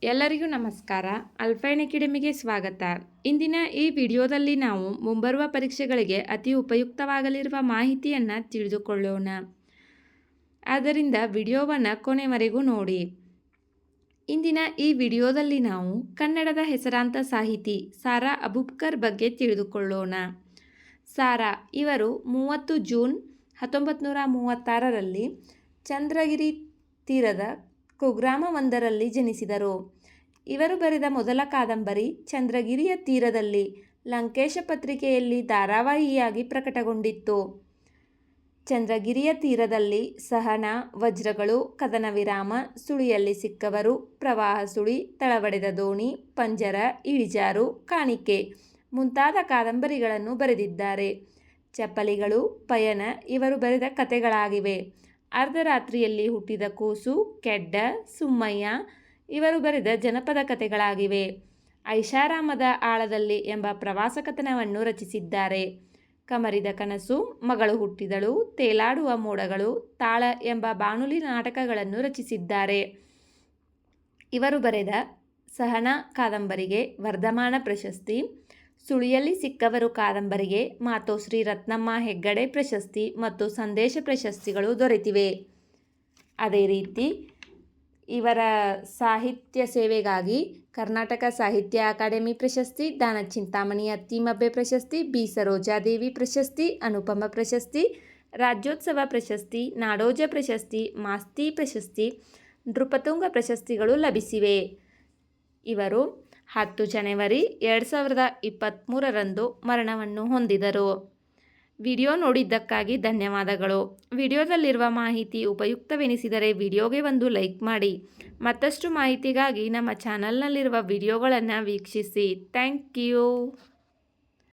ಎಲ್ಲರಿಗೂ ನಮಸ್ಕಾರ. ಅಲ್ಪೈನ್ ಅಕಾಡೆಮಿಗೆ ಸ್ವಾಗತ. ಇಂದಿನ ಈ ವಿಡಿಯೋದಲ್ಲಿ ನಾವು ಮುಂಬರುವ ಪರೀಕ್ಷೆಗಳಿಗೆ ಅತಿ ಉಪಯುಕ್ತವಾಗಲಿರುವ ಮಾಹಿತಿಯನ್ನು ತಿಳಿದುಕೊಳ್ಳೋಣ. ಆದ್ದರಿಂದ ವಿಡಿಯೋವನ್ನು ಕೊನೆವರೆಗೂ ನೋಡಿ. ಇಂದಿನ ಈ ವಿಡಿಯೋದಲ್ಲಿ ನಾವು ಕನ್ನಡದ ಹೆಸರಾಂತ ಸಾಹಿತಿ ಸಾರಾ ಅಬೂಬಕರ್ ಬಗ್ಗೆ ತಿಳಿದುಕೊಳ್ಳೋಣ. ಸಾರಾ ಇವರು 30 ಜೂನ್ 1936ರಲ್ಲಿ ಚಂದ್ರಗಿರಿ ತೀರದ ಕುಗ್ರಾಮವೊಂದರಲ್ಲಿ ಜನಿಸಿದರು. ಇವರು ಬರೆದ ಮೊದಲ ಕಾದಂಬರಿ ಚಂದ್ರಗಿರಿಯ ತೀರದಲ್ಲಿ ಲಂಕೇಶ ಪತ್ರಿಕೆಯಲ್ಲಿ ಧಾರಾವಾಹಿಯಾಗಿ ಪ್ರಕಟಗೊಂಡಿತ್ತು. ಚಂದ್ರಗಿರಿಯ ತೀರದಲ್ಲಿ ಸಹನ, ವಜ್ರಗಳು, ಕದನ ವಿರಾಮ, ಸುಳಿಯಲ್ಲಿ ಸಿಕ್ಕವರು, ಪ್ರವಾಹ ಸುಳಿ, ತಳವಡೆದ ದೋಣಿ, ಪಂಜರ, ಇಳಿಜಾರು, ಕಾಣಿಕೆ ಮುಂತಾದ ಕಾದಂಬರಿಗಳನ್ನು ಬರೆದಿದ್ದಾರೆ. ಚಪ್ಪಲಿಗಳು, ಪಯಣ ಇವರು ಬರೆದ ಕಥೆಗಳಾಗಿವೆ. ಅರ್ಧರಾತ್ರಿಯಲ್ಲಿ ಹುಟ್ಟಿದ ಕೂಸು, ಕೆಡ್ಡ, ಸುಮ್ಮಯ್ಯ ಇವರು ಬರೆದ ಜನಪದ ಕಥೆಗಳಾಗಿವೆ. ಐಷಾರಾಮದ ಆಳದಲ್ಲಿ ಎಂಬ ಪ್ರವಾಸ ಕಥನವನ್ನು ರಚಿಸಿದ್ದಾರೆ. ಕಮರಿದ ಕನಸು, ಮಗಳು ಹುಟ್ಟಿದಳು, ತೇಲಾಡುವ ಮೋಡಗಳು, ತಾಳ ಎಂಬ ಬಾನುಲಿ ನಾಟಕಗಳನ್ನು ರಚಿಸಿದ್ದಾರೆ. ಇವರು ಬರೆದ ಸಹನ ಕಾದಂಬರಿಗೆ ವರ್ಧಮಾನ ಪ್ರಶಸ್ತಿ, ಸುಳಿಯಲ್ಲಿ ಸಿಕ್ಕವರು ಕಾದಂಬರಿಗೆ ಮಾತೋಶ್ರೀ ರತ್ನಮ್ಮ ಹೆಗ್ಗಡೆ ಪ್ರಶಸ್ತಿ ಮತ್ತು ಸಂದೇಶ ಪ್ರಶಸ್ತಿಗಳು ದೊರೆತಿವೆ. ಅದೇ ರೀತಿ ಇವರ ಸಾಹಿತ್ಯ ಸೇವೆಗಾಗಿ ಕರ್ನಾಟಕ ಸಾಹಿತ್ಯ ಅಕಾಡೆಮಿ ಪ್ರಶಸ್ತಿ, ದಾನ ಚಿಂತಾಮಣಿ ಅತ್ತಿಮಬ್ಬೆ ಪ್ರಶಸ್ತಿ, ಬಿ ಸರೋಜಾದೇವಿ ಪ್ರಶಸ್ತಿ, ಅನುಪಮ ಪ್ರಶಸ್ತಿ, ರಾಜ್ಯೋತ್ಸವ ಪ್ರಶಸ್ತಿ, ನಾಡೋಜ ಪ್ರಶಸ್ತಿ, ಮಾಸ್ತಿ ಪ್ರಶಸ್ತಿ, ನೃಪತುಂಗ ಪ್ರಶಸ್ತಿಗಳು ಲಭಿಸಿವೆ. ಇವರು 10 ಜನವರಿ 2023ರಂದು ಮರಣವನ್ನು ಹೊಂದಿದರು. ವಿಡಿಯೋ ನೋಡಿದ್ದಕ್ಕಾಗಿ ಧನ್ಯವಾದಗಳು. ವಿಡಿಯೋದಲ್ಲಿರುವ ಮಾಹಿತಿ ಉಪಯುಕ್ತವೆನಿಸಿದರೆ ವಿಡಿಯೋಗೆ ಒಂದು ಲೈಕ್ ಮಾಡಿ. ಮತ್ತಷ್ಟು ಮಾಹಿತಿಗಾಗಿ ನಮ್ಮ ಚಾನಲ್ನಲ್ಲಿರುವ ವಿಡಿಯೋಗಳನ್ನು ವೀಕ್ಷಿಸಿ. Thank you.